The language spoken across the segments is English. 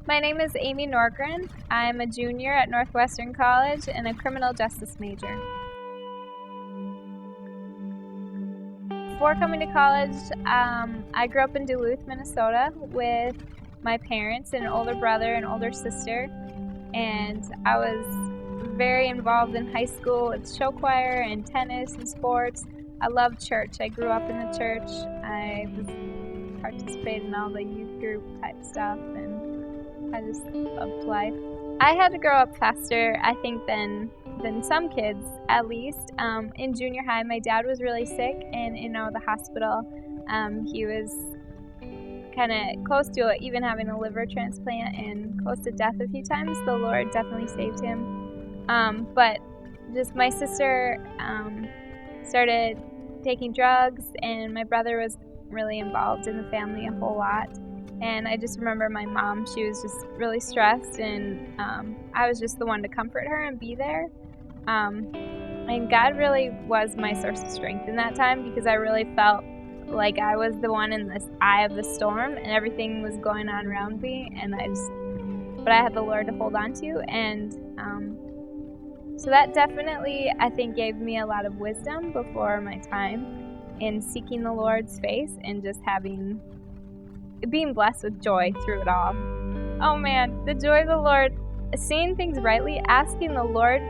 My name is Amy Norgren. I'm a junior at Northwestern College and a criminal justice major. Before coming to college, I grew up in Duluth, Minnesota with my parents and an older brother and older sister, and I was very involved in high school with show choir and tennis and sports. I loved church. I grew up in the church. I participated in all the youth group type stuff, and I just loved life. I had to grow up faster, I think, than some kids, at least. In junior high, my dad was really sick and in the hospital. He was kind of close to even having a liver transplant and close to death a few times. The Lord definitely saved him. But just my sister started taking drugs, and my brother was really involved in the family a whole lot. And I just remember my mom, she was just really stressed, and I was just the one to comfort her and be there. And God really was my source of strength in that time, because I really felt like I was the one in this eye of the storm and everything was going on around me, and but I had the Lord to hold on to. And so that definitely, I think, gave me a lot of wisdom before my time in seeking the Lord's face and just being blessed with joy through it all. Oh man, the joy of the Lord, seeing things rightly, asking the Lord.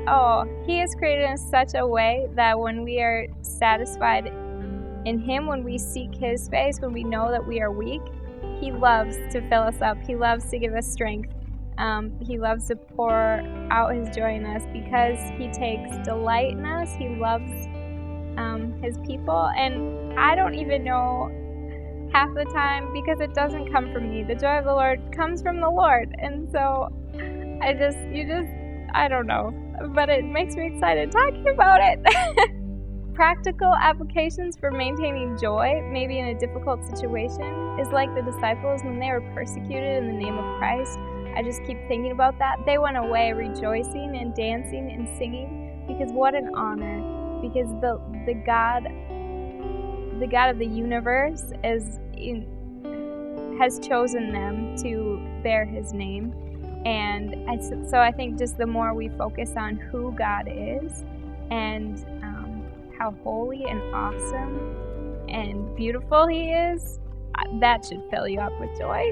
Oh, He has created in such a way that when we are satisfied in Him, when we seek His face, when we know that we are weak, He loves to fill us up. He loves to give us strength. He loves to pour out His joy in us because He takes delight in us. He loves His people, and I don't even know half the time, because it doesn't come from me. The joy of the Lord comes from the Lord, and so I don't know, but it makes me excited talking about it. Practical applications for maintaining joy, maybe in a difficult situation, is like the disciples when they were persecuted in the name of Christ. I just keep thinking about that. They went away rejoicing and dancing and singing, because what an honor. Because the God of the universe has chosen them to bear His name. And so I think just the more we focus on who God is and how holy and awesome and beautiful He is, that should fill you up with joy.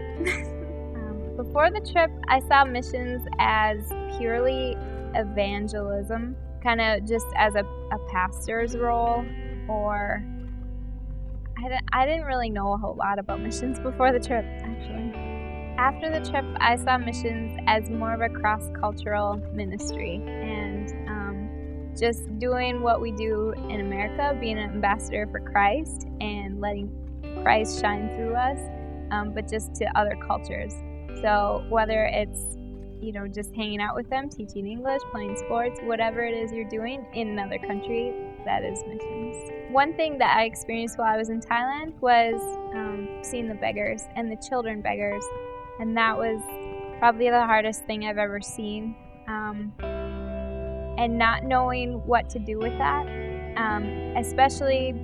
Before the trip, I saw missions as purely evangelism, kind of just as a pastor's role, or I didn't really know a whole lot about missions before the trip, actually. After the trip, I saw missions as more of a cross-cultural ministry, and just doing what we do in America, being an ambassador for Christ and letting Christ shine through us, but just to other cultures. So whether it's just hanging out with them, teaching English, playing sports, whatever it is you're doing in another country, that is missions. One thing that I experienced while I was in Thailand was seeing the beggars and the children beggars, and that was probably the hardest thing I've ever seen, and not knowing what to do with that, especially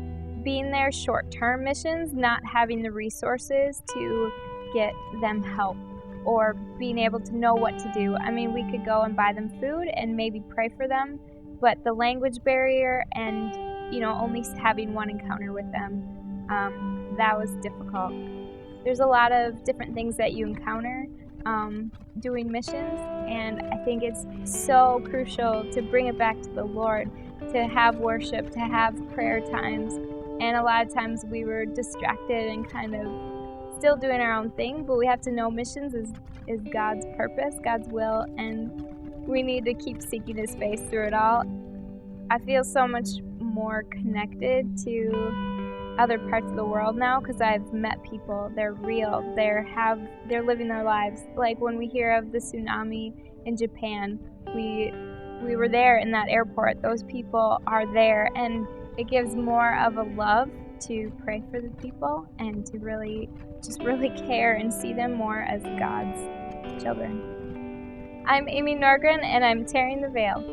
being there short-term missions, not having the resources to get them help or being able to know what to do. I mean, we could go and buy them food and maybe pray for them, but the language barrier and only having one encounter with them, that was difficult. There's a lot of different things that you encounter doing missions, and I think it's so crucial to bring it back to the Lord, to have worship, to have prayer times. And a lot of times we were distracted and kind of still doing our own thing, but we have to know missions is God's purpose, God's will, and we need to keep seeking His face through it all. I feel so much more connected to other parts of the world now, because I've met people. They're real. They're living their lives. Like when we hear of the tsunami in Japan, we were there in that airport. Those people are there, and it gives more of a love to pray for the people and to really care and see them more as God's children. I'm Amy Norgren, and I'm tearing the veil.